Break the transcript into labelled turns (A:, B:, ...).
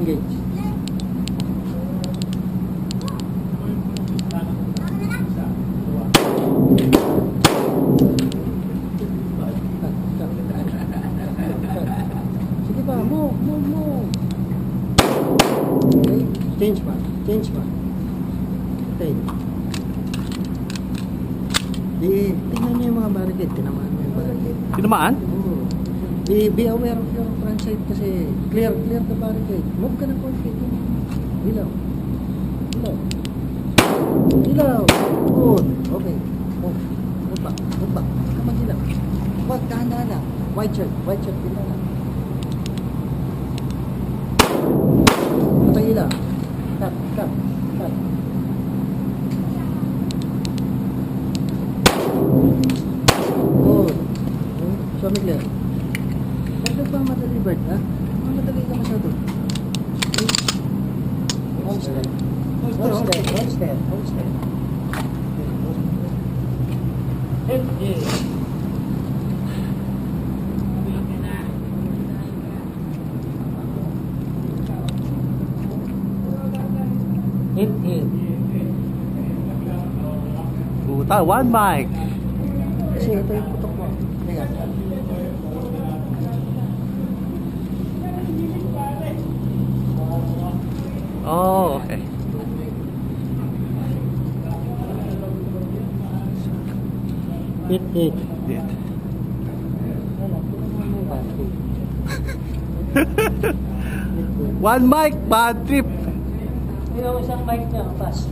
A: Engage. Sige pa, move. Okay, change pa. Okay. Tingnan niyo yung mga barricade. Tinamaan mo yung barricade.
B: Tinamaan?
A: Oo. Be aware of your front side kasi clear the barricade. Move ka ng konti. Ilaw. Good. Okay. Move back. Ka mag-ilaw. Huwag, dahan-dahan lang. White shirt. Tingnan lang. Patay ilaw. Cut. Good. Show me clear. Huwag pa madali, Bert, ha? Madali ka masyado. Hold step. Hit.
B: Puta, one mic.
A: Kasi ito yung putok mo. Teka.
B: Oh, okay.
A: Hit.
B: Hit. One mic, bad trip.
A: Yung isang mic niya, pass.